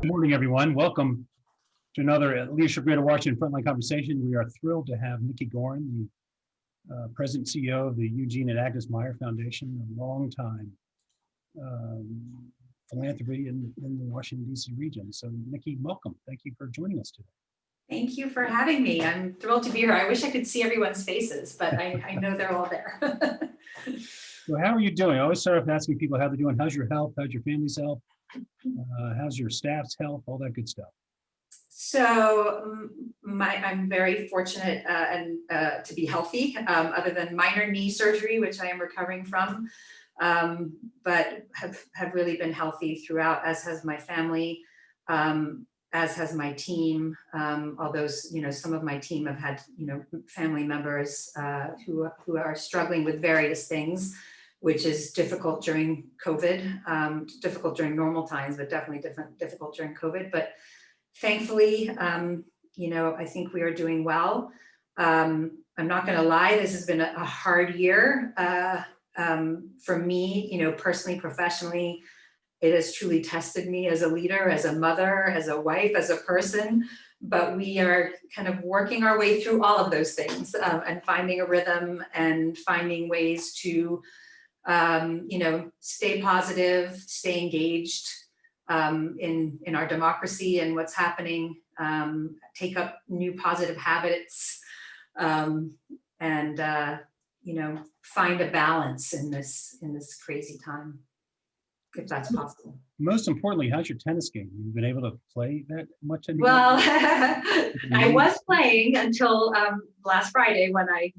Good morning, everyone. Welcome to another Leadership Greater Washington Frontline conversation. We are thrilled to have Nicky Goren, the President and CEO of the Eugene and Agnes Meyer Foundation, a long time philanthropy in the Washington, D.C. region. So, Nicky, welcome. Thank you for joining us today. Thank you for having me. I'm thrilled to be here. I wish I could see everyone's faces, but I know they're all there. So how are you doing? I always start off asking people how they're doing. How's your health? How's your family's health? How's your staff's health? All that good stuff. So I'm very fortunate to be healthy, other than minor knee surgery, which I am recovering from, but have really been healthy throughout, as has my family, as has my team. Although, some of my team have had, family members who are struggling with various things, which is difficult during COVID, difficult during normal times, but definitely difficult during COVID. But thankfully, I think we are doing well. I'm not going to lie, this has been a hard year for me, personally, professionally. It has truly tested me as a leader, as a mother, as a wife, as a person. But we are kind of working our way through all of those things and finding a rhythm and finding ways to stay positive, stay engaged in our democracy and what's happening, take up new positive habits, and find a balance in this crazy time, if that's possible. Most importantly, how's your tennis game? You've been able to play that much anymore? Well, I was playing until last Friday when I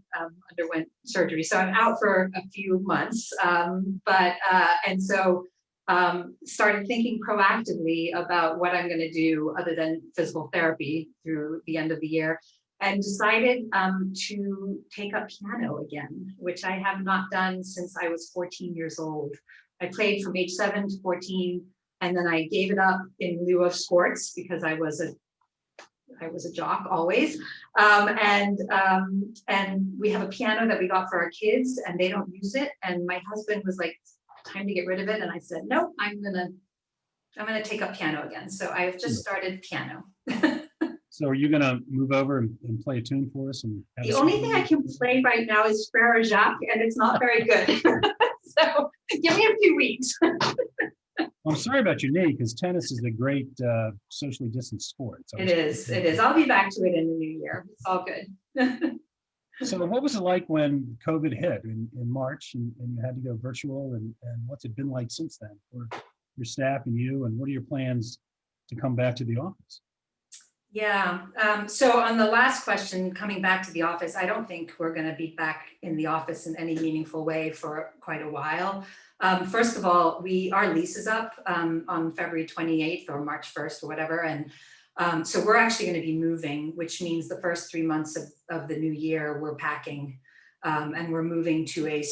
underwent surgery. So I'm out for a few months, and so started thinking proactively about what I'm going to do other than physical therapy through the end of the year, and decided to take up piano again, which I have not done since I was 14 years old. I played from age 7 to 14, and then I gave it up in lieu of sports because I was a jock always. And we have a piano that we got for our kids, and they don't use it. And my husband was like, "Time to get rid of it." And I said, "No, I'm gonna take up piano again." So I've just started piano. So are you gonna move over and play a tune for us? And the only thing I can play right now is Frere Jacques, and it's not very good. So give me a few weeks. I'm sorry about your knee, because tennis is a great socially distanced sport. So it is. I'll be back to it in the new year. It's all good. So what was it like when COVID hit in March and you had to go virtual, and what's it been like since then for your staff and you, and what are your plans to come back to the office? Yeah, so on the last question, coming back to the office, I don't think we're going to be back in the office in any meaningful way for quite a while. First of all, our lease is up on February 28th or March 1st or whatever. And so we're actually going to be moving, which means the first 3 months of the new year, we're packing and we're moving to a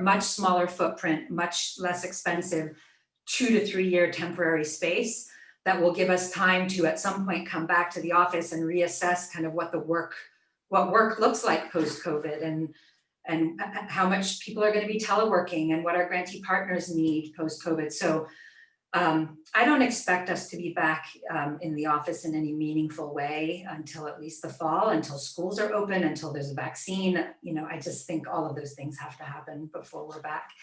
much smaller footprint, much less expensive 2 to 3 year temporary space that will give us time to at some point come back to the office and reassess kind of what work looks like post-COVID, and how much people are going to be teleworking and what our grantee partners need post-COVID. So I don't expect us to be back in the office in any meaningful way until at least the fall, until schools are open, until there's a vaccine. I just think all of those things have to happen before we're back.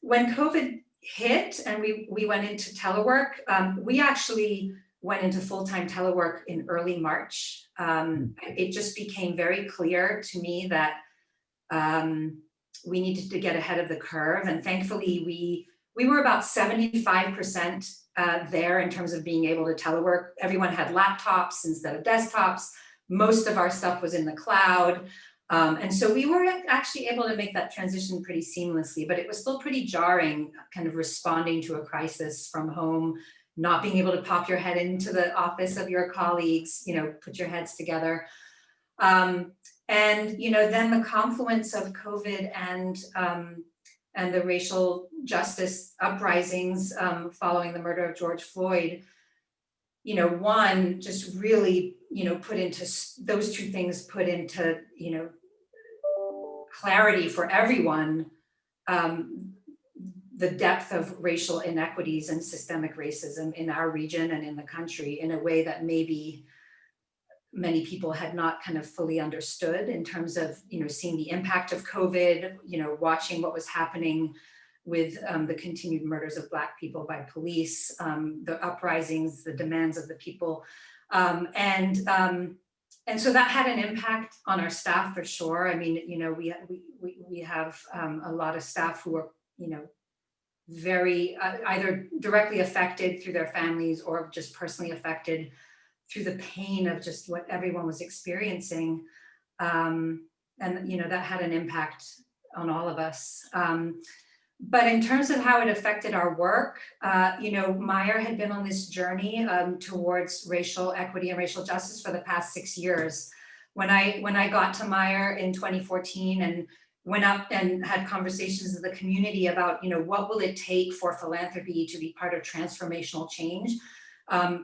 When COVID hit and we went into telework, we actually went into full-time telework in early March. It just became very clear to me that we needed to get ahead of the curve, and thankfully we were about 75% there in terms of being able to telework. Everyone had laptops instead of desktops. Most of our stuff was in the cloud. And so we were actually able to make that transition pretty seamlessly, but it was still pretty jarring, kind of responding to a crisis from home, not being able to pop your head into the office of your colleagues, put your heads together. And, then the confluence of COVID and the racial justice uprisings following the murder of George Floyd, one just really, those two things put into, clarity for everyone the depth of racial inequities and systemic racism in our region and in the country in a way that maybe many people had not kind of fully understood, in terms of, seeing the impact of COVID, watching what was happening with the continued murders of Black people by police, the uprisings, the demands of the people. And so that had an impact on our staff for sure. I mean, we have a lot of staff who are, very either directly affected through their families or just personally affected through the pain of just what everyone was experiencing. And, that had an impact on all of us. But in terms of how it affected our work, Meyer had been on this journey towards racial equity and racial justice for the past 6 years. When I got to Meyer in 2014 and went up and had conversations with the community about, what will it take for philanthropy to be part of transformational change,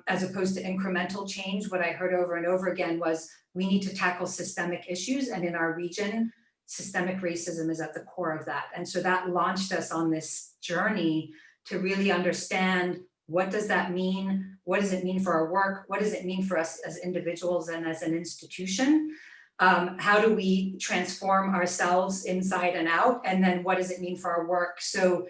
as opposed to incremental change, what I heard over and over again was, we need to tackle systemic issues, and in our region, systemic racism is at the core of that. And so that launched us on this journey to really understand, what does that mean? What does it mean for our work? What does it mean for us as individuals and as an institution? How do we transform ourselves inside and out? And then what does it mean for our work? So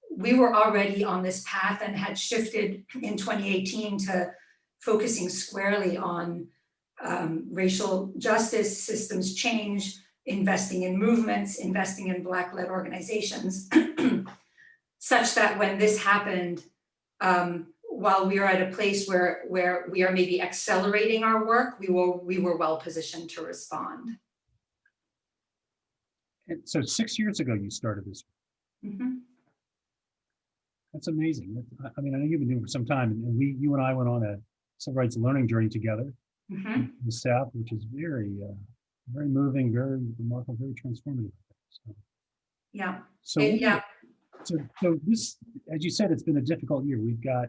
we were already on this path and had shifted in 2018 to focusing squarely on racial justice, systems change, investing in movements, investing in Black-led organizations, such that when this happened, while we are at a place where we are maybe accelerating our work, we were well positioned to respond. And so 6 years ago, you started this. Mm-hmm. That's amazing. I mean, I know you've been doing it for some time, and you and I went on a civil rights learning journey together, Mm-hmm. in the South, which is very, very moving, very remarkable, very transformative. So, Yeah. so, so this, as you said, it's been a difficult year. We've got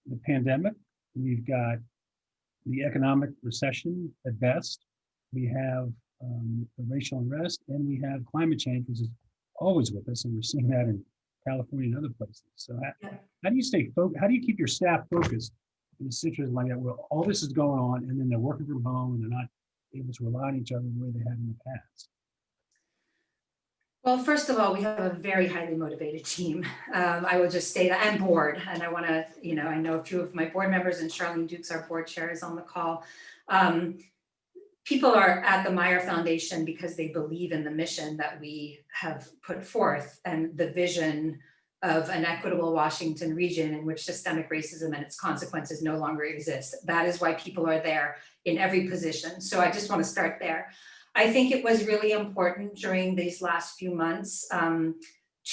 the pandemic, we've got the economic recession at best, we have the racial unrest, and we have climate change, which is always with us, and we're seeing that in California and other places. So how do you stay focused? How do you keep your staff focused in a situation like that, where all this is going on, and then they're working from home and they're not able to rely on each other the way they have in the past? Well, first of all, we have a very highly motivated team. I will just say that, and board. And I want to, I know a few of my board members, and Charlene Dukes, our board chair, is on the call. People are at the Meyer Foundation because they believe in the mission that we have put forth and the vision of an equitable Washington region in which systemic racism and its consequences no longer exist. That is why people are there in every position. So I just want to start there. I think it was really important during these last few months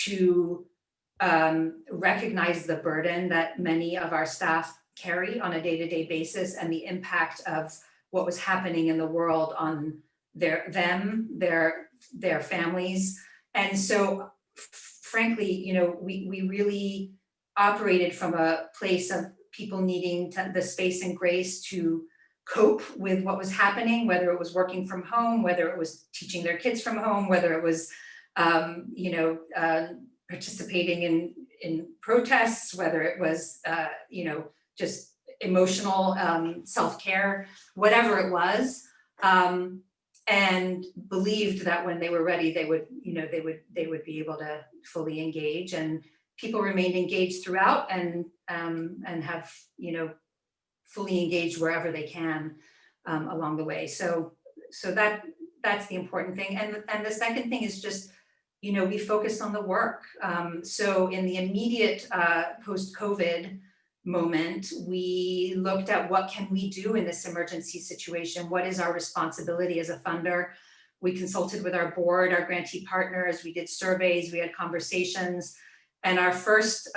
to recognize the burden that many of our staff carry on a day-to-day basis, and the impact of what was happening in the world on their families. And so frankly, we really operated from a place of people needing the space and grace to cope with what was happening, whether it was working from home, whether it was teaching their kids from home, whether it was participating in protests, whether it was just emotional self-care, whatever it was, and believed that when they were ready, they would be able to fully engage. And people remained engaged throughout, and have fully engaged wherever they can along the way. So that's the important thing. And the second thing is just, we focused on the work. So in the immediate post-COVID moment, we looked at what can we do in this emergency situation? What is our responsibility as a funder? We consulted with our board, our grantee partners, we did surveys, we had conversations. And our first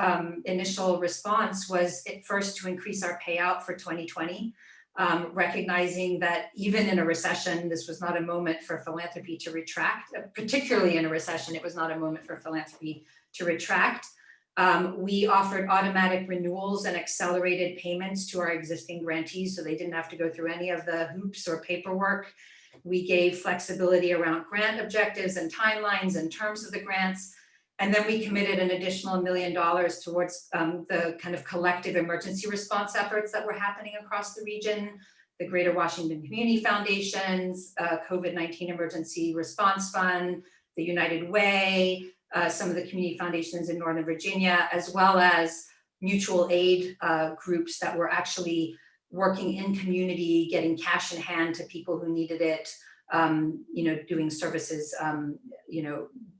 initial response was at first to increase our payout for 2020, recognizing that even in a recession, this was not a moment for philanthropy to retract. Particularly in a recession, it was not a moment for philanthropy to retract. We offered automatic renewals and accelerated payments to our existing grantees, so they didn't have to go through any of the hoops or paperwork. We gave flexibility around grant objectives and timelines and terms of the grants. And then we committed an additional $1 million towards the kind of collective emergency response efforts that were happening across the region, the Greater Washington Community Foundations, COVID-19 Emergency Response Fund, the United Way, some of the community foundations in Northern Virginia, as well as mutual aid groups that were actually working in community, getting cash in hand to people who needed it, doing services,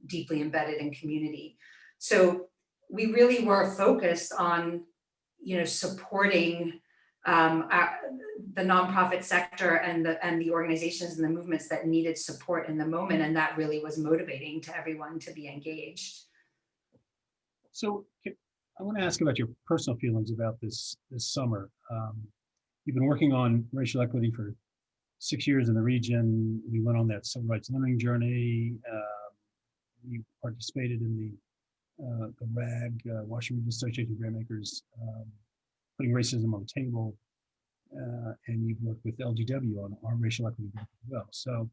deeply embedded in community. So we really were focused on, supporting the nonprofit sector and the organizations and the movements that needed support in the moment, and that really was motivating to everyone to be engaged. So I want to ask about your personal feelings about this summer. You've been working on racial equity for 6 years in the region. You went on that civil rights learning journey. You participated in the RAG, Washington Region Association of Grantmakers, putting racism on the table. And you've worked with LGW on our racial equity group as well. So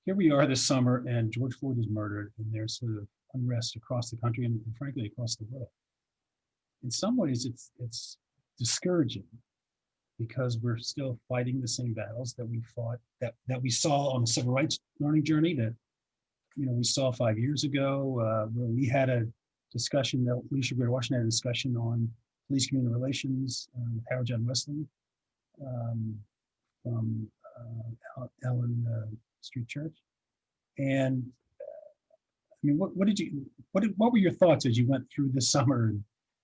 here we are this summer, and George Floyd is murdered, and there's sort of unrest across the country and frankly across the world. In some ways, it's discouraging because we're still fighting the same battles that we fought, that we saw on the civil rights learning journey that we saw 5 years ago, where we had a discussion, the Leadership Greater Washington had a discussion on police community relations with Howard John Wesley from Allen Street Church. And I mean, what were your thoughts as you went through this summer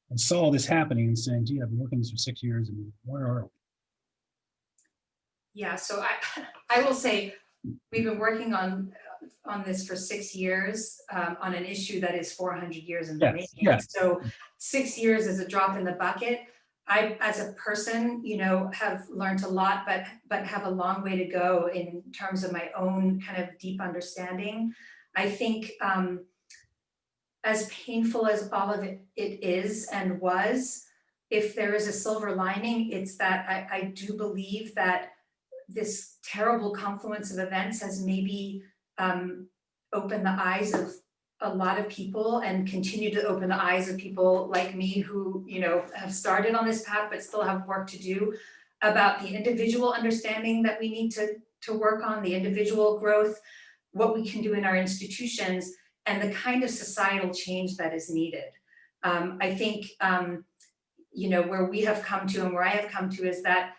and saw all this happening and saying, gee, I've been working this for 6 years and where are we? Yeah, so I will say we've been working on this for 6 years on an issue that is 400 years in the making. Yes. So 6 years is a drop in the bucket. I, as a person, have learned a lot, but have a long way to go in terms of my own kind of deep understanding. I think as painful as all of it is and was, if there is a silver lining, it's that I do believe that this terrible confluence of events has maybe opened the eyes of a lot of people and continue to open the eyes of people like me who, have started on this path but still have work to do about the individual understanding that we need to work on, the individual growth, what we can do in our institutions, and the kind of societal change that is needed. I think, where we have come to and where I have come to is that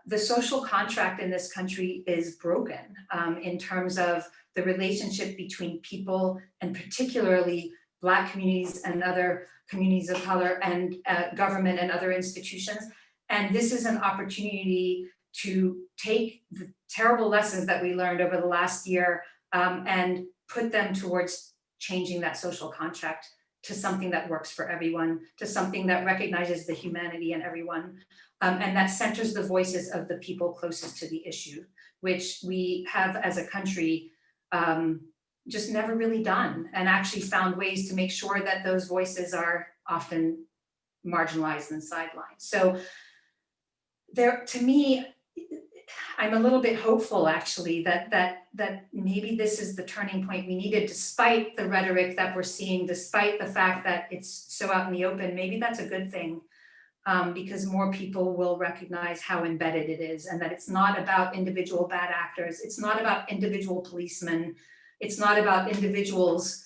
the social contract in this country is broken in terms of the relationship between people, and particularly Black communities and other communities of color, and government and other institutions. And this is an opportunity to take the terrible lessons that we learned over the last year and put them towards changing that social contract to something that works for everyone, to something that recognizes the humanity in everyone, and that centers the voices of the people closest to the issue, which we have as a country just never really done, and actually found ways to make sure that those voices are often marginalized and sidelined. So there, to me, I'm a little bit hopeful actually that maybe this is the turning point we needed, despite the rhetoric that we're seeing, despite the fact that it's so out in the open. Maybe that's a good thing, because more people will recognize how embedded it is, and that it's not about individual bad actors. It's not about individual policemen. It's not about individuals.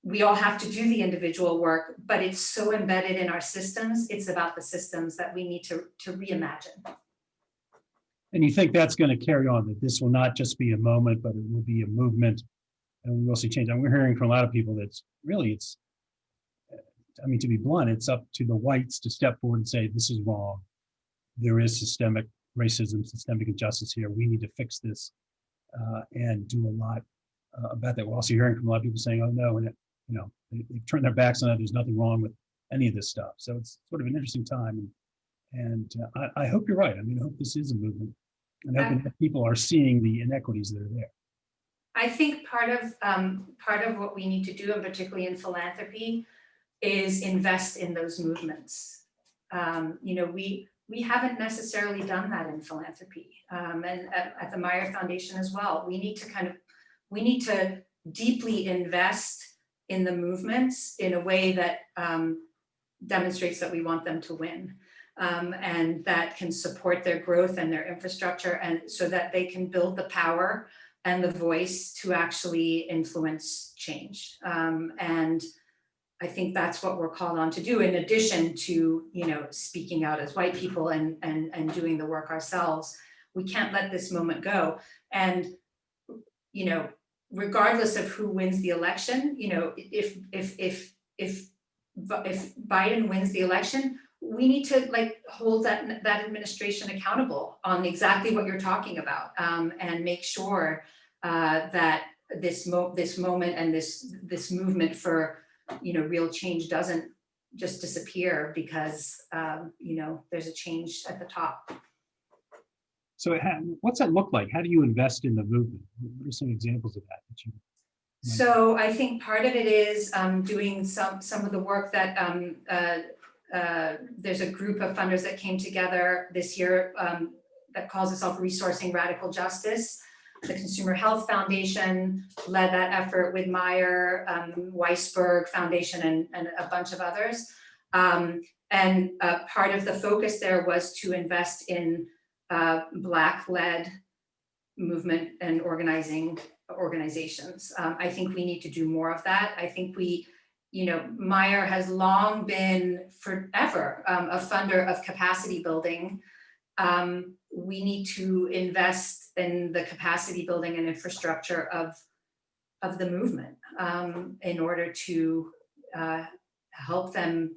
We all have to do the individual work, but it's so embedded in our systems. It's about the systems that we need to reimagine. And you think that's going to carry on, that this will not just be a moment, but it will be a movement, and we will see change. And we're hearing from a lot of people that's really, to be blunt, it's up to the whites to step forward and say, this is wrong. There is systemic racism, systemic injustice here. We need to fix this and do a lot about that. We're also hearing from a lot of people saying, oh no, and they've turned their backs on it. There's nothing wrong with any of this stuff. So it's sort of an interesting time. And I hope you're right. I hope this is a movement, and hoping that people are seeing the inequities that are there. I think part of what we need to do, and particularly in philanthropy, is invest in those movements. We haven't necessarily done that in philanthropy, and at the Meyer Foundation as well. We need to deeply invest in the movements in a way that demonstrates that we want them to win, and that can support their growth and their infrastructure, and so that they can build the power and the voice to actually influence change. And I think that's what we're called on to do, in addition to, speaking out as white people and doing the work ourselves. We can't let this moment go. And, regardless of who wins the election, if Biden wins the election, we need to hold that administration accountable on exactly what you're talking about, and make sure that this moment and this movement for real change doesn't just disappear because there's a change at the top. So what's that look like? How do you invest in the movement? What are some examples of that you So I think part of it is doing some of the work that there's a group of funders that came together this year that calls itself Resourcing Radical Justice. The Consumer Health Foundation led that effort with Meyer, Weisberg Foundation, and a bunch of others. And part of the focus there was to invest in Black-led movement and organizations. I think we need to do more of that. I think Meyer has long been, forever, a funder of capacity building. We need to invest in the capacity building and infrastructure of the movement in order to help them,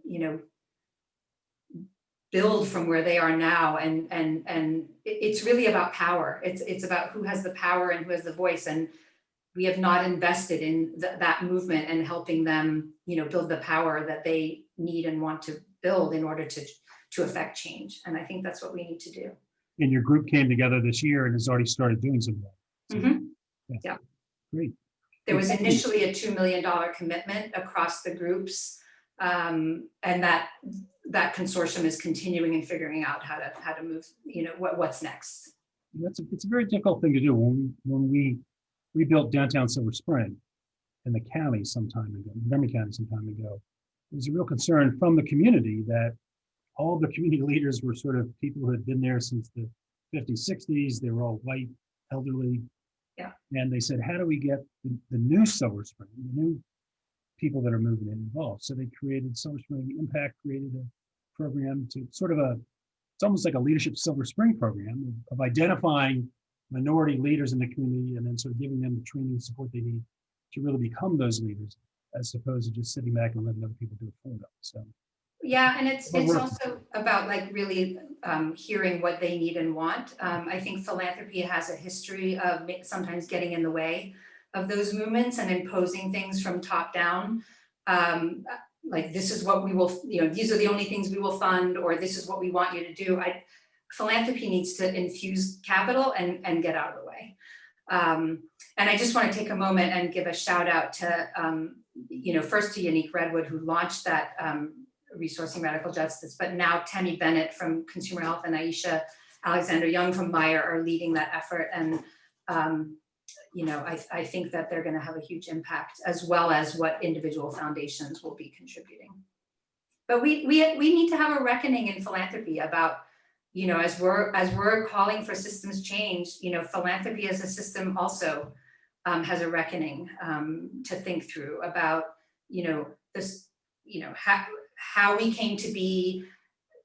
build from where they are now. And it's really about power. It's about who has the power and who has the voice. And we have not invested in that movement and helping them, build the power that they need and want to build in order to affect change. And I think that's what we need to do. And your group came together this year and has already started doing some of that. So, Yeah. Great. There was initially a $2 million commitment across the groups. And that consortium is continuing and figuring out how to move, what's next. It's a very difficult thing to do. When we built downtown Silver Spring in the county some time ago, Montgomery County some time ago, there was a real concern from the community that all the community leaders were sort of people who had been there since the 50s, 60s. They were all white, elderly. Yeah. And they said, how do we get the new Silver Spring, the new people that are moving in involved? So they created Silver Spring Impact, created a program to it's almost like a leadership Silver Spring program of identifying minority leaders in the community and then sort of giving them the training and support they need to really become those leaders, as opposed to just sitting back and letting other people do it for them. So. Yeah, and it's also about really hearing what they need and want. I think philanthropy has a history of sometimes getting in the way of those movements and imposing things from top down. This is what we will, these are the only things we will fund, or this is what we want you to do. Philanthropy needs to infuse capital and get out of the way. And I just want to take a moment and give a shout out to, first to Yannick Redwood, who launched that Resourcing Radical Justice, but now Tammy Bennett from Consumer Health and Aisha Alexander Young from Meyer are leading that effort. And, I think that they're going to have a huge impact, as well as what individual foundations will be contributing. But we need to have a reckoning in philanthropy about, as we're calling for systems change, philanthropy as a system also has a reckoning to think through about, this, how we came to be,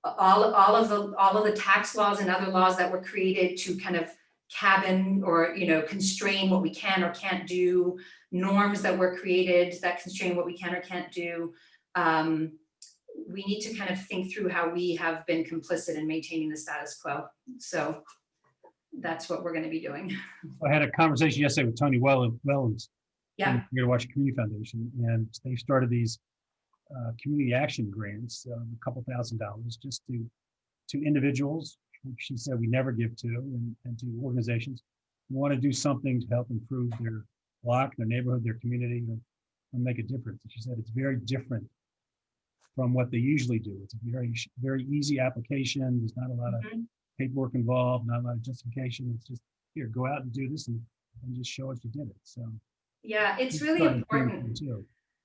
all of the tax laws and other laws that were created to kind of cabin or constrain what we can or can't do, norms that were created that constrain what we can or can't do. We need to kind of think through how we have been complicit in maintaining the status quo. So that's what we're going to be doing. I had a conversation yesterday with Tony Wellens, Yeah. from the Washington Community Foundation, and they started these community action grants, a couple $1,000 just to individuals. She said we never give to, and to organizations who want to do something to help improve their block, their neighborhood, their community, and make a difference. And she said it's very different from what they usually do. It's a very easy application. There's not a lot of paperwork involved, not a lot of justification. It's just, here, go out and do this and just show us you did it. So yeah, it's really important.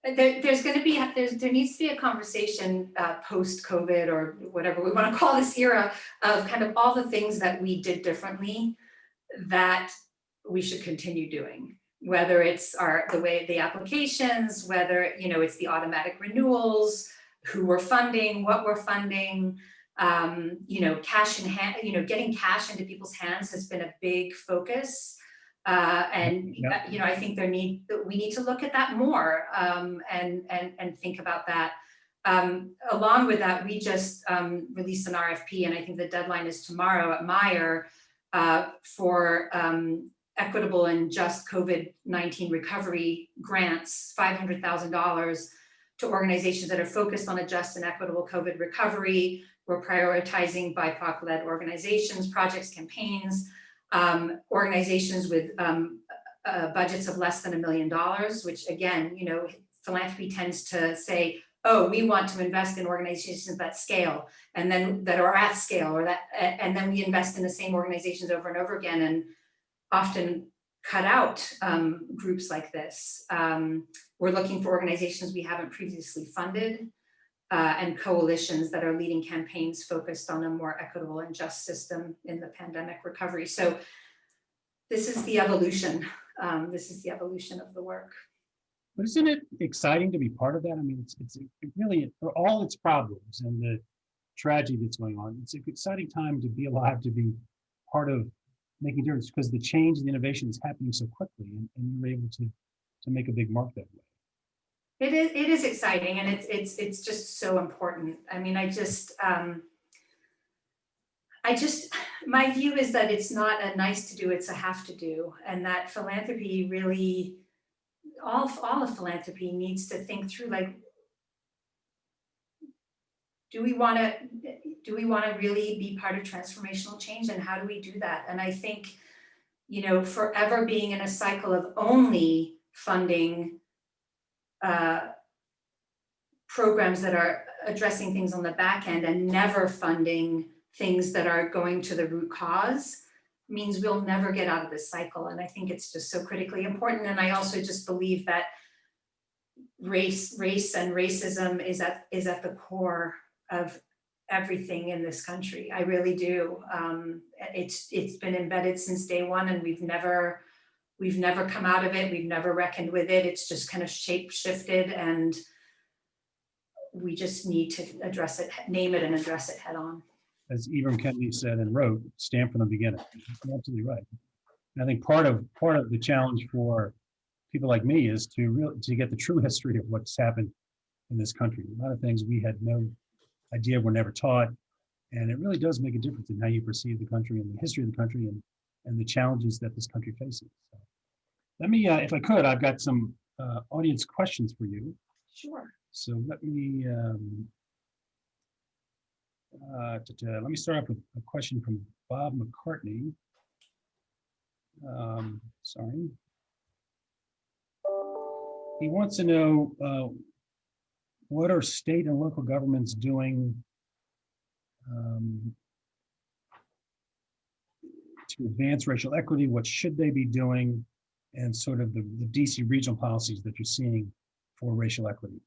There's going to be, there needs to be a conversation post-COVID or whatever we want to call this era of kind of all the things that we did differently that we should continue doing, whether it's the way the applications, whether it's the automatic renewals, who we're funding, what we're funding, cash in hand, getting cash into people's hands has been a big focus. Yep. I think we need to look at that more and think about that. Along with that, we just released an RFP, and I think the deadline is tomorrow at Meyer for equitable and just COVID-19 recovery grants, $500,000 to organizations that are focused on a just and equitable COVID recovery. We're prioritizing BIPOC-led organizations, projects, campaigns, organizations with budgets of less than $1 million, which again, philanthropy tends to say, oh, we want to invest in organizations that scale and then that are at scale, and then we invest in the same organizations over and over again, and often cut out groups like this. We're looking for organizations we haven't previously funded, and coalitions that are leading campaigns focused on a more equitable and just system in the pandemic recovery. So this is the evolution. This is the evolution of the work. But isn't it exciting to be part of that? I mean, it really, for all its problems and the tragedy that's going on, it's an exciting time to be alive, to be part of making a difference, because the change and the innovation is happening so quickly, and you're able to make a big mark that way. It is exciting, and it's just so important. I mean, my view is that it's not a nice to do, it's a have to do, and that philanthropy really, all of philanthropy needs to think through, like, do we want to really be part of transformational change, and how do we do that? And I think, forever being in a cycle of only funding programs that are addressing things on the back end and never funding things that are going to the root cause means we'll never get out of this cycle. And I think it's just so critically important. And I also just believe that race and racism is at the core of everything in this country. I really do. It's been embedded since day one, and we've never come out of it. We've never reckoned with it. It's just kind of shape shifted, and we just need to address it, name it, and address it head on. As Ibram Kennedy said and wrote, stand from the beginning. You're absolutely right. And I think part of the challenge for people like me is to get the true history of what's happened in this country. A lot of things we had no idea, were never taught, and it really does make a difference in how you perceive the country and the history of the country and the challenges that this country faces. So let me, if I could, I've got some audience questions for you. Sure. So let me start off with a question from Bob McCartney. Sorry. He wants to know what are state and local governments doing to advance racial equity? What should they be doing? And sort of the DC regional policies that you're seeing for racial equity.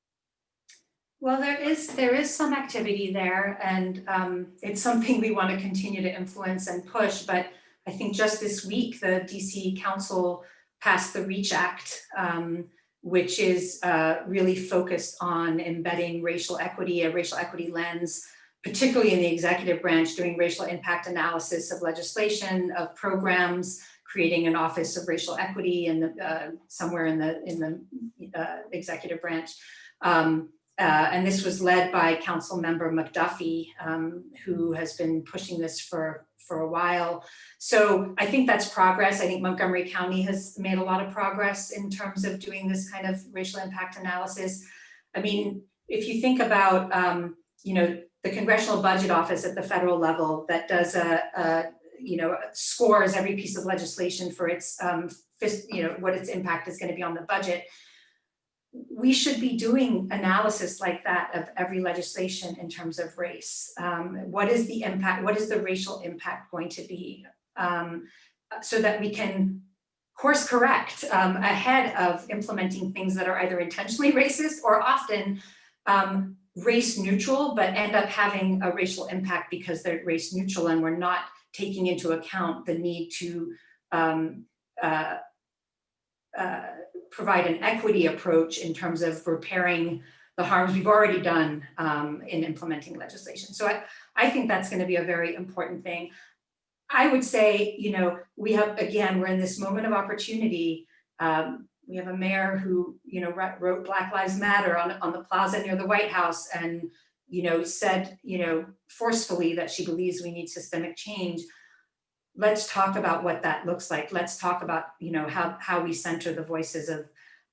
Well, there is some activity there, and it's something we want to continue to influence and push. But I think just this week, the DC Council passed the REACH Act, which is really focused on embedding racial equity, a racial equity lens, particularly in the executive branch, doing racial impact analysis of legislation, of programs, creating an office of racial equity somewhere in the executive branch. And this was led by Council Member McDuffie, who has been pushing this for a while. So I think that's progress. I think Montgomery County has made a lot of progress in terms of doing this kind of racial impact analysis. I mean, if you think about, the Congressional Budget Office at the federal level that does scores every piece of legislation for its, what its impact is going to be on the budget. We should be doing analysis like that of every legislation in terms of race. What is the impact? What is the racial impact going to be? So that we can course correct ahead of implementing things that are either intentionally racist or often race neutral, but end up having a racial impact because they're race neutral and we're not taking into account the need to provide an equity approach in terms of repairing the harms we've already done in implementing legislation. So I think that's going to be a very important thing. I would say, you know, we have, again, we're in this moment of opportunity. We have a mayor who, you know, wrote Black Lives Matter on the plaza near the White House and, you know, said, you know, forcefully that she believes we need systemic change. Let's talk about what that looks like. Let's talk about, you know, how we center the voices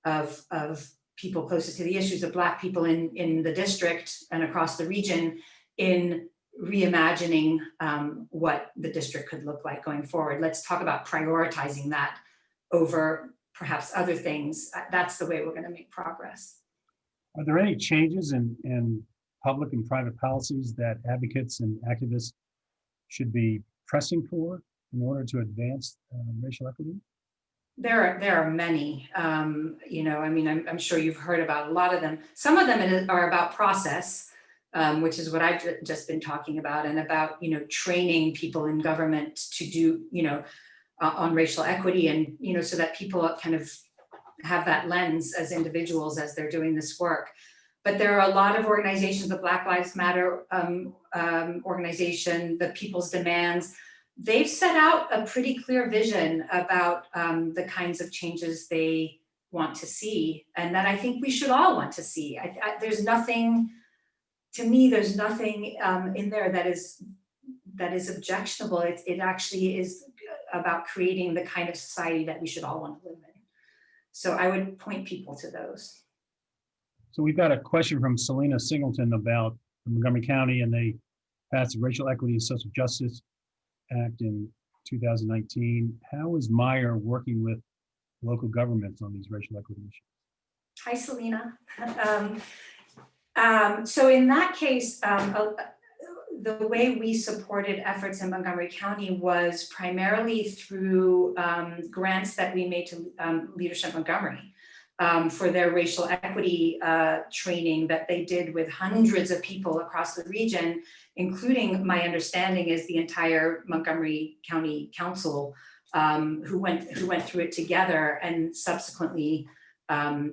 of people closest to the issues of Black people in the district and across the region in reimagining what the district could look like going forward. Let's talk about prioritizing that over perhaps other things. That's the way we're going to make progress. Are there any changes in public and private policies that advocates and activists should be pressing for in order to advance racial equity? There are many, you know, I mean, I'm sure you've heard about a lot of them. Some of them are about process, which is what I've just been talking about, and about, you know, training people in government to do, you know, on racial equity, and, you know, so that people kind of have that lens as individuals as they're doing this work. But there are a lot of organizations, the Black Lives Matter organization, the People's Demands. They've set out a pretty clear vision about the kinds of changes they want to see, and that I think we should all want to see. There's nothing, to me, there's nothing in there that is objectionable. It actually is about creating the kind of society that we should all want to live in. So I would point people to those. So we've got a question from Selena Singleton about Montgomery County, and they passed the Racial Equity and Social Justice Act in 2019. How is Meyer working with local governments on these racial equity issues? Hi, Selena. So in that case, the way we supported efforts in Montgomery County was primarily through grants that we made to Leadership Montgomery for their racial equity training that they did with hundreds of people across the region, including, my understanding is, the entire Montgomery County Council who went through it together and subsequently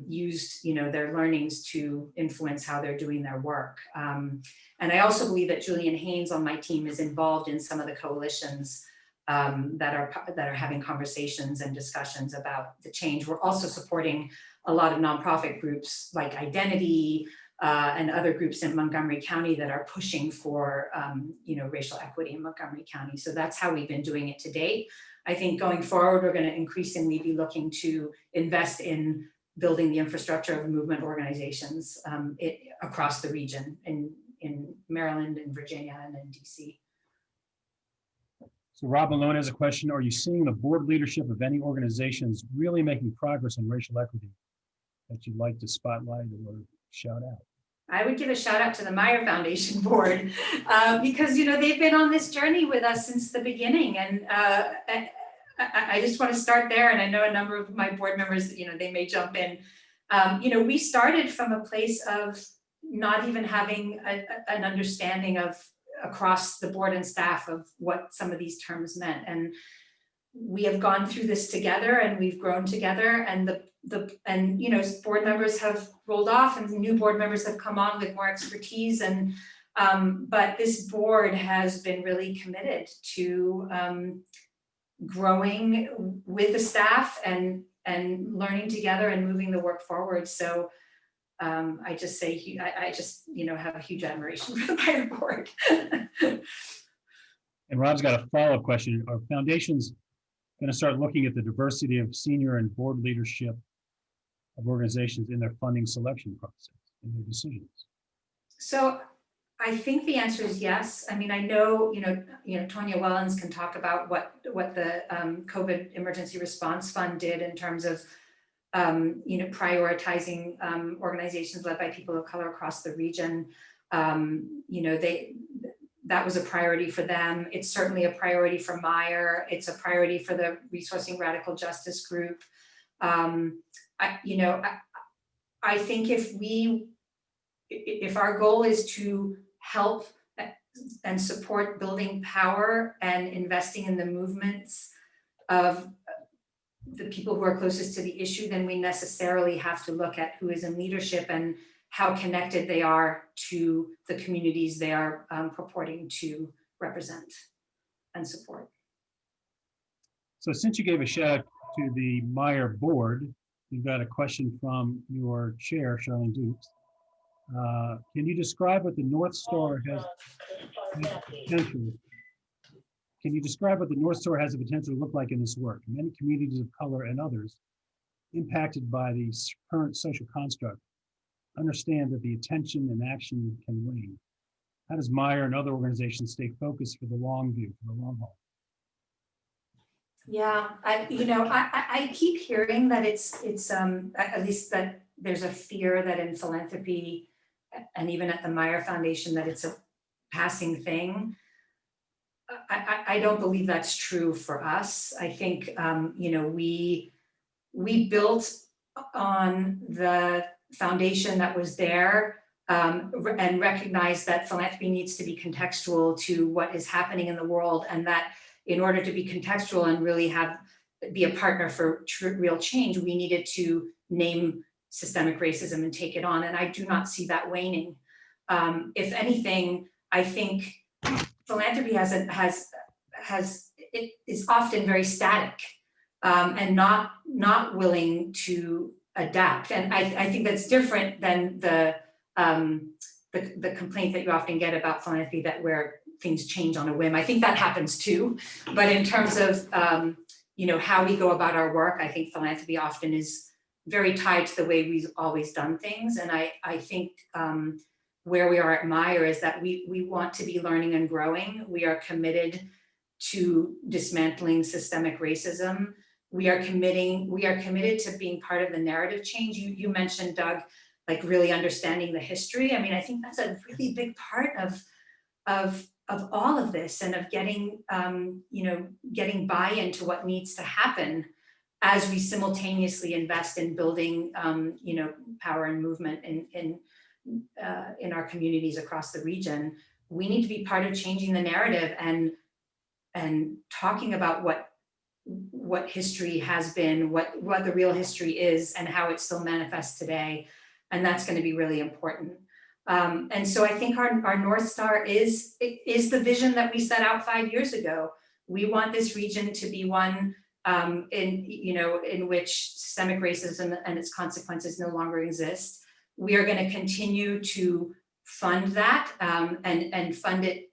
used, you know, their learnings to influence how they're doing their work. And I also believe that Julian Haynes on my team is involved in some of the coalitions that are having conversations and discussions about the change. We're also supporting a lot of nonprofit groups like Identity and other groups in Montgomery County that are pushing for you know, racial equity in Montgomery County. So that's how we've been doing it to date. I think going forward, we're going to increasingly be looking to invest in building the infrastructure of movement organizations across the region in Maryland and Virginia and in DC. So Rob Malone has a question. Are you seeing the board leadership of any organizations really making progress on racial equity that you'd like to spotlight or shout out? I would give a shout out to the Meyer Foundation board because, you know, they've been on this journey with us since the beginning. And I just want to start there. And I know a number of my board members, you know, they may jump in. You know, we started from a place of not even having an understanding of across the board and staff of what some of these terms meant. And we have gone through this together and we've grown together, and and you know, board members have rolled off and new board members have come on with more expertise, and but this board has been really committed to growing with the staff and learning together and moving the work forward. So I just say, I just, you know, have a huge admiration for the Meyer board. And Rob's got a follow-up question. Are foundations going to start looking at the diversity of senior and board leadership of organizations in their funding selection process, in their decisions? So I think the answer is yes. I mean, I know, you know, Tonya Wellens can talk about what the COVID Emergency Response Fund did in terms of, you know, prioritizing organizations led by people of color across the region. You know, that was a priority for them. It's certainly a priority for Meyer. It's a priority for the Resourcing Radical Justice Group. I think if our goal is to help and support building power and investing in the movements of the people who are closest to the issue, then we necessarily have to look at who is in leadership and how connected they are to the communities they are purporting to represent and support. So since you gave a shout out to the Meyer board, we've got a question from your chair, Charlene Dukes. Can you describe what the North Star has potential? Can you describe what the North Star has the potential to look like in this work? Many communities of color and others impacted by the current social construct understand that the attention and action can wane. How does Meyer and other organizations stay focused for the long view, for the long haul? Yeah, I keep hearing that it's at least that there's a fear that in philanthropy and even at the Meyer Foundation that it's a passing thing. I don't believe that's true for us. I think we built on the foundation that was there and recognized that philanthropy needs to be contextual to what is happening in the world, and that in order to be contextual and really be a partner for real change, we needed to name systemic racism and take it on. And I do not see that waning. If anything, I think philanthropy is often very static and not willing to adapt. And I think that's different than the complaint that you often get about philanthropy, that where things change on a whim. I think that happens too. But in terms of how we go about our work, I think philanthropy often is very tied to the way we've always done things. And I think where we are at Meyer is that we want to be learning and growing. We are committed to dismantling systemic racism. We are committed to being part of the narrative change. You mentioned, Doug, like really understanding the history. I mean, I think that's a really big part of all of this, and of getting getting buy-in to what needs to happen as we simultaneously invest in building power and movement in our communities across the region. We need to be part of changing the narrative and talking about what history has been, what the real history is, and how it still manifests today. And that's going to be really important. And so I think our North Star is the vision that we set out 5 years ago. We want this region to be one in which systemic racism and its consequences no longer exist. We are going to continue to fund that and fund it,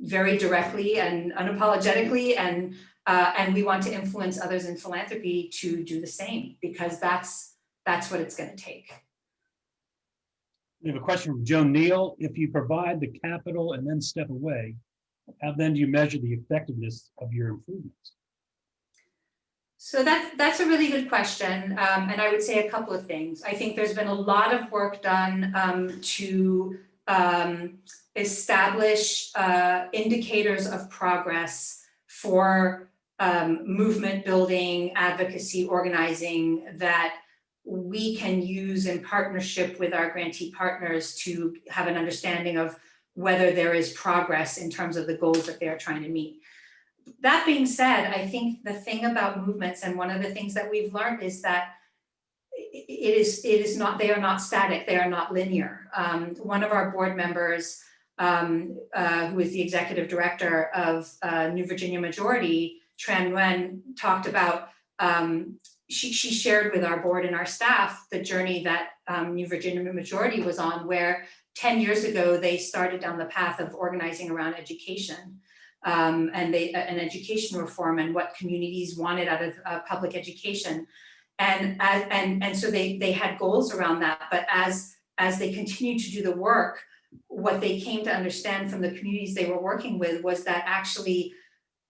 very directly and unapologetically, and we want to influence others in philanthropy to do the same, because that's what it's going to take. We have a question from Joan Neal. If you provide the capital and then step away, how then do you measure the effectiveness of your improvements? So that's a really good question. And I would say a couple of things. I think there's been a lot of work done to establish indicators of progress for movement building, advocacy, organizing, that we can use in partnership with our grantee partners to have an understanding of whether there is progress in terms of the goals that they are trying to meet. That being said, I think the thing about movements, and one of the things that we've learned, is that they are not static, they are not linear. One of our board members, who is the executive director of New Virginia Majority, Tran Nguyen, talked about, she shared with our board and our staff the journey that New Virginia Majority was on, where 10 years ago, they started down the path of organizing around education and education reform and what communities wanted out of public education. And so they had goals around that, but as they continued to do the work, what they came to understand from the communities they were working with was that actually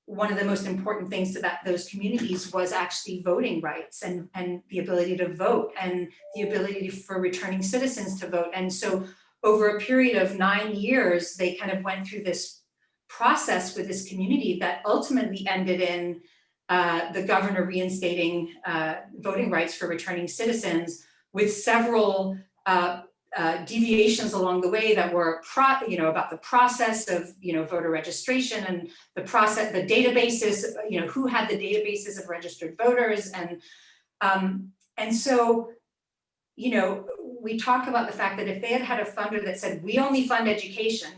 one of the most important things to those communities was actually voting rights and the ability to vote and the ability for returning citizens to vote. And so over a period of 9 years, they kind of went through this process with this community that ultimately ended in the governor reinstating voting rights for returning citizens, with several deviations along the way that were about the process of voter registration and the process, the databases, who had the databases of registered voters, and so we talk about the fact that if they had had a funder that said, we only fund education,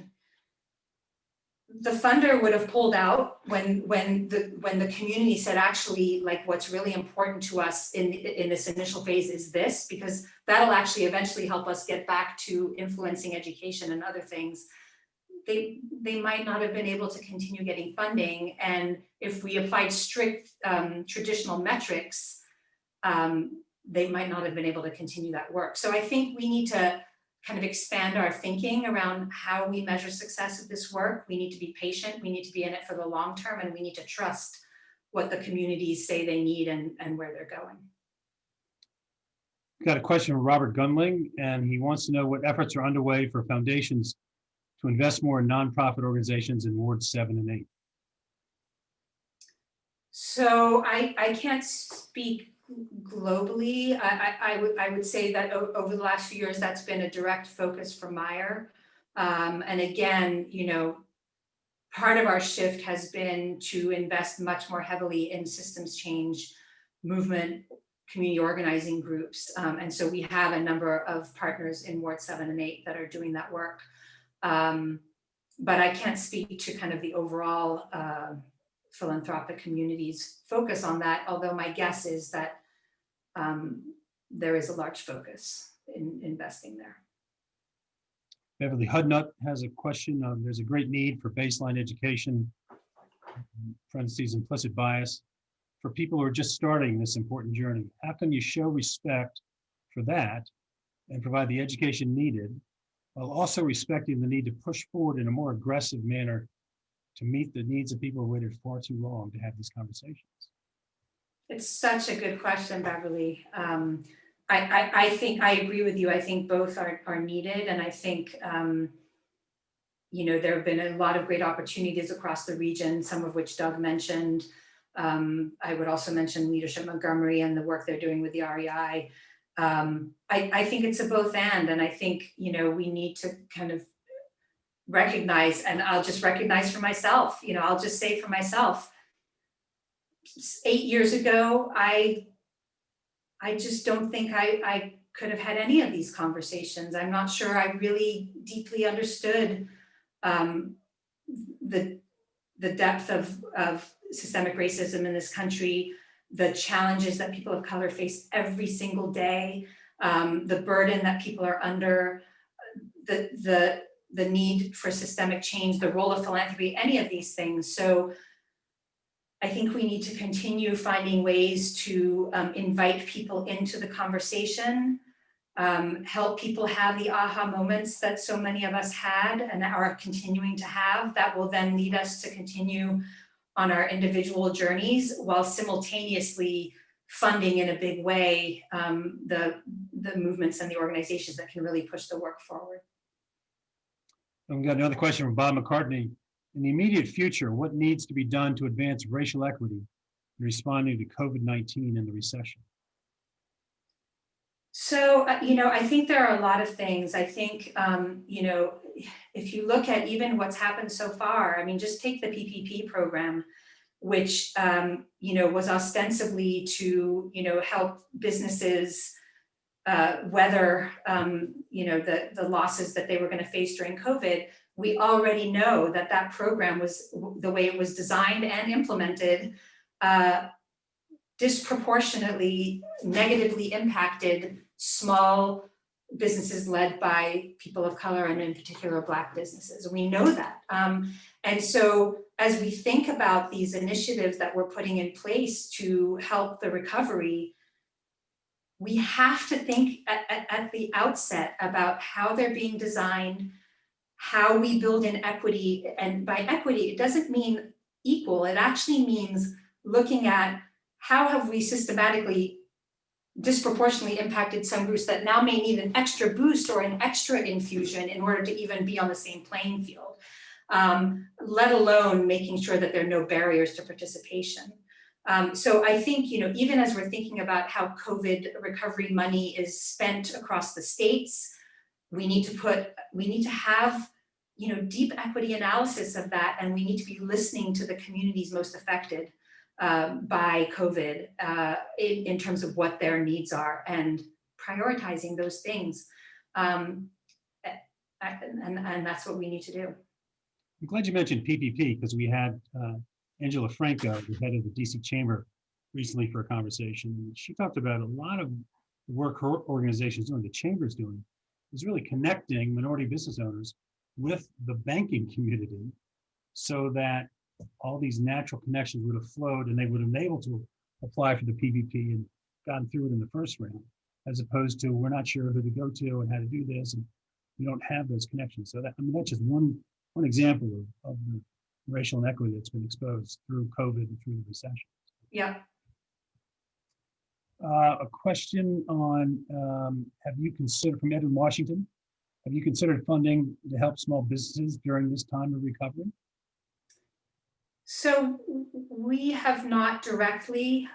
the funder would have pulled out when the community said, actually, like, what's really important to us in this initial phase is this, because that'll actually eventually help us get back to influencing education and other things. They might not have been able to continue getting funding, and if we applied strict traditional metrics, they might not have been able to continue that work. So I think we need to kind of expand our thinking around how we measure success of this work. We need to be patient, we need to be in it for the long term, and we need to trust what the communities say they need and where they're going. Got a question from Robert Gunling, and he wants to know what efforts are underway for foundations to invest more in nonprofit organizations in Wards 7 and 8. So I can't speak globally. I would say that over the last few years, that's been a direct focus for Meyer. And again, part of our shift has been to invest much more heavily in systems change, movement, community organizing groups. And so we have a number of partners in Ward 7 and 8 that are doing that work. But I can't speak to kind of the overall philanthropic community's focus on that, although my guess is that there is a large focus in investing there. Beverly Hudnut has a question. There's a great need for baseline education, parentheses, implicit bias, for people who are just starting this important journey. How can you show respect for that and provide the education needed, while also respecting the need to push forward in a more aggressive manner to meet the needs of people who waited far too long to have these conversations? It's such a good question, Beverly. I think I agree with you. I think both are needed, and I think there have been a lot of great opportunities across the region, some of which Doug mentioned. I would also mention Leadership Montgomery and the work they're doing with the REI. I think it's a both and I think we need to kind of recognize, and I'll just recognize for myself, I'll just say for myself, 8 years ago, I just don't think I could have had any of these conversations. I'm not sure I really deeply understood the depth of systemic racism in this country, the challenges that people of color face every single day, the burden that people are under, the need for systemic change, the role of philanthropy, any of these things. So I think we need to continue finding ways to invite people into the conversation, help people have the aha moments that so many of us had and are continuing to have, that will then lead us to continue on our individual journeys while simultaneously funding in a big way the movements and the organizations that can really push the work forward. And we got another question from Bob McCartney. In the immediate future, what needs to be done to advance racial equity in responding to COVID-19 and the recession? So, I think there are a lot of things. I think, if you look at even what's happened so far, I mean, just take the PPP program, which, was ostensibly to, help businesses weather, the losses that they were going to face during COVID. We already know that program was, the way it was designed and implemented, disproportionately negatively impacted small businesses led by people of color, and in particular Black businesses. We know that. And so as we think about these initiatives that we're putting in place to help the recovery, we have to think at the outset about how they're being designed, how we build in equity. And by equity, it doesn't mean equal. It actually means looking at how have we systematically disproportionately impacted some groups that now may need an extra boost or an extra infusion in order to even be on the same playing field, let alone making sure that there are no barriers to participation. So I think, even as we're thinking about how COVID recovery money is spent across the states, we need to have, deep equity analysis of that, and we need to be listening to the communities most affected by COVID in terms of what their needs are and prioritizing those things. And that's what we need to do. I'm glad you mentioned PPP because we had Angela Franco, the head of the DC Chamber, recently for a conversation. She talked about a lot of the work her organization is doing, the Chamber's doing, is really connecting minority business owners with the banking community so that all these natural connections would have flowed and they would have been able to apply for the PPP and gotten through it in the first round, as opposed to we're not sure who to go to and how to do this, and we don't have those connections. So that, that's just one example of the racial inequity that's been exposed through COVID and through the recession. Yeah. A question on, have you considered, from Edwin Washington, have you considered funding to help small businesses during this time of recovery? So we have not directly.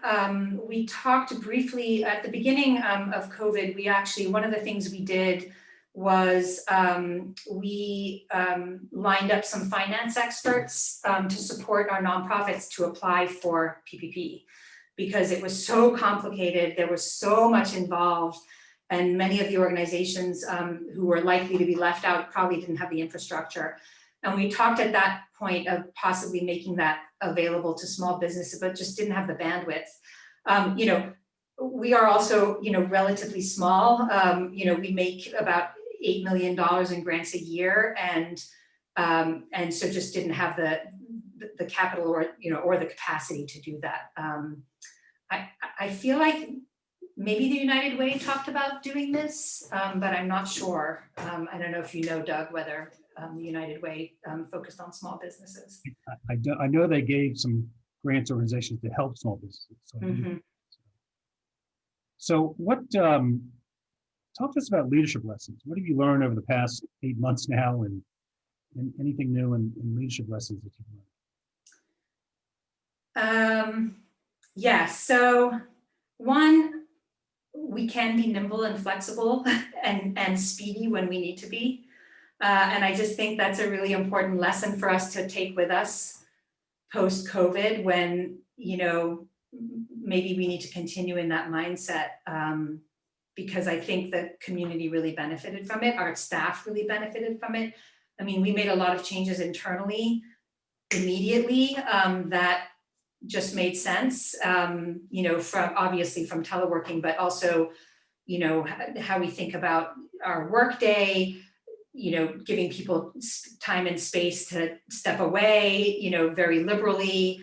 We talked briefly at the beginning of COVID. We actually, one of the things we did was we lined up some finance experts to support our nonprofits to apply for PPP because it was so complicated. There was so much involved, and many of the organizations who were likely to be left out probably didn't have the infrastructure. And we talked at that point of possibly making that available to small businesses, but just didn't have the bandwidth. We are also, relatively small. We make about $8 million in grants a year, and so just didn't have the capital or the capacity to do that. I feel like maybe the United Way talked about doing this, but I'm not sure. I don't know if you know, Doug, whether the United Way focused on small businesses. I know they gave some grants organizations to help small businesses. So, so what, talk to us about leadership lessons. What have you learned over the past 8 months now, and anything new in leadership lessons that you've learned? Yeah, so one, we can be nimble and flexible and speedy when we need to be. And I just think that's a really important lesson for us to take with us post-COVID when, maybe we need to continue in that mindset because I think the community really benefited from it. Our staff really benefited from it. I mean, we made a lot of changes internally immediately that just made sense, from obviously from teleworking, but also, how we think about our workday, giving people time and space to step away, very liberally,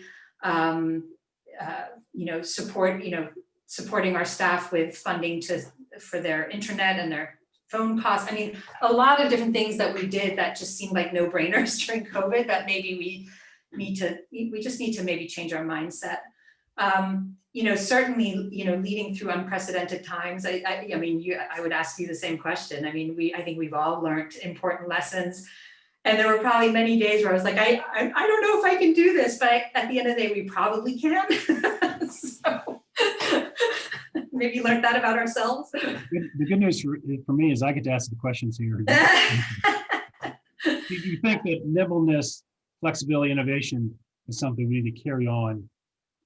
supporting our staff with funding for their internet and their phone costs. I mean, a lot of different things that we did that just seemed like no-brainers during COVID that maybe we just need to maybe change our mindset. Certainly, leading through unprecedented times. I would ask you the same question. I mean, I think we've all learned important lessons, and there were probably many days where I was like, I don't know if I can do this, but at the end of the day, we probably can. So maybe learn that about ourselves. The good news for me is I get to ask the questions here. Do you think that nimbleness, flexibility, innovation is something we need to carry on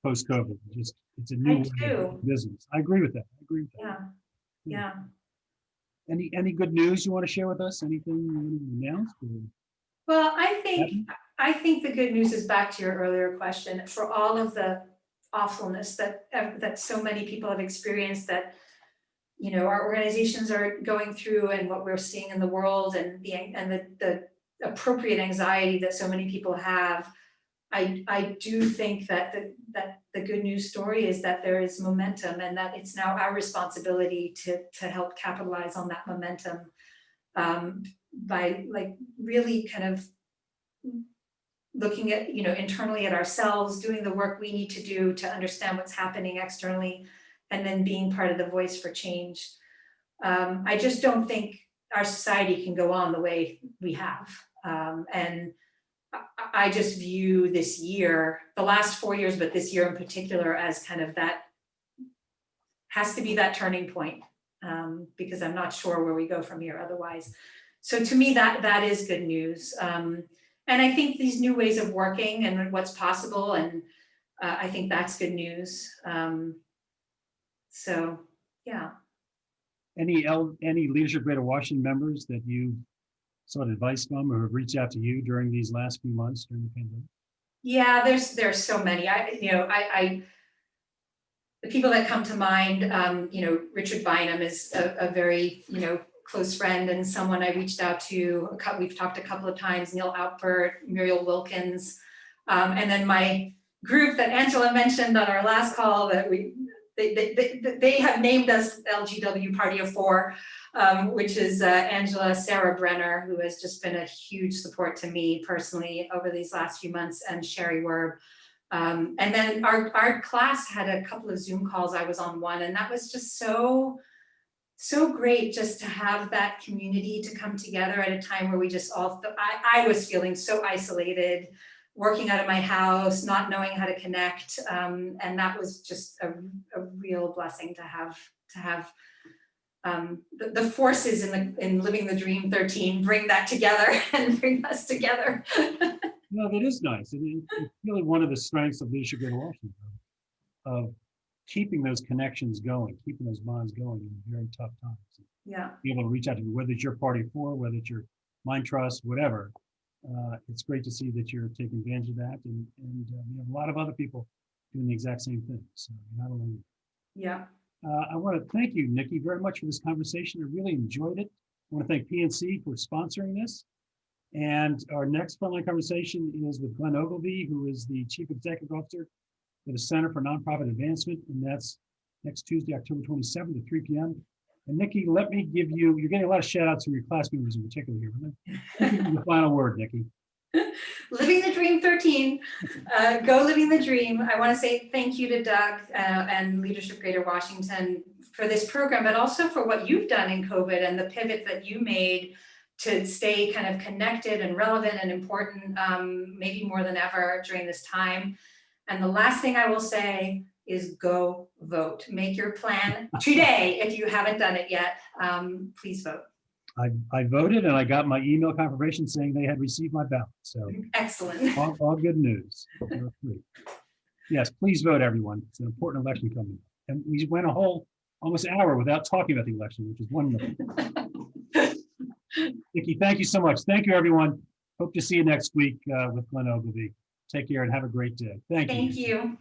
post-COVID? It's a new way of business. I agree with that. Yeah. Any good news you want to share with us? Anything you want to announce? Well, I think the good news is back to your earlier question. For all of the awfulness that so many people have experienced, that our organizations are going through, and what we're seeing in the world, and the appropriate anxiety that so many people have, I do think that the good news story is that there is momentum, and that it's now our responsibility to help capitalize on that momentum by really kind of looking at internally at ourselves, doing the work we need to do to understand what's happening externally, and then being part of the voice for change. I just don't think our society can go on the way we have. And I just view this year, the last 4 years, but this year in particular, as kind of that has to be that turning point, because I'm not sure where we go from here otherwise. So to me, that is good news. And I think these new ways of working and what's possible, and I think that's good news. So yeah. Any Leadership Greater Washington members that you sought advice from or have reached out to you during these last few months during the pandemic? Yeah, there's so many. The people that come to mind, Richard Bynum is a very, close friend and someone I reached out to. We've talked a couple of times, Neil Outbert, Muriel Wilkins, and then my group that Angela mentioned on our last call that they have named us LGW Party of Four, which is Angela, Sarah Brenner, who has just been a huge support to me personally over these last few months, and Sherry Werb. And then our class had a couple of Zoom calls. I was on one, and that was just so great just to have that community to come together at a time where we just all, I was feeling so isolated, working out of my house, not knowing how to connect. And that was just a real blessing to have the forces in Living the Dream 13 bring that together and bring us together. No, that is nice. It's really one of the strengths of Leadership Greater Washington, of keeping those connections going, keeping those bonds going in very tough times. Yeah. Be able to reach out to you, whether it's your Party of Four, whether it's your Mind Trust, whatever. It's great to see that you're taking advantage of that, and we have a lot of other people doing the exact same thing. So you're not alone. Yeah. I want to thank you, Nikki, very much for this conversation. I really enjoyed it. I want to thank PNC for sponsoring this. And our next Frontline conversation is with Glenn Ogilvie, who is the Chief Executive Officer for the Center for Nonprofit Advancement, and that's next Tuesday, October 27th at 3 p.m. And Nikki, let me give you, you're getting a lot of shout outs from your class members in particular here. Let me give you the final word, Nikki. Living the Dream 13, go living the dream. I want to say thank you to Doug and Leadership Greater Washington for this program, but also for what you've done in COVID and the pivot that you made to stay kind of connected and relevant and important, maybe more than ever during this time. And the last thing I will say is go vote. Make your plan today if you haven't done it yet. Please vote. I voted, and I got my email confirmation saying they had received my ballot. So excellent. All good news. Yes, please vote, everyone. It's an important election coming up. And we went a whole almost hour without talking about the election, which is wonderful. Nikki, thank you so much. Thank you, everyone. Hope to see you next week with Glenn Ogilvie. Take care and have a great day. Thank you. Thank you.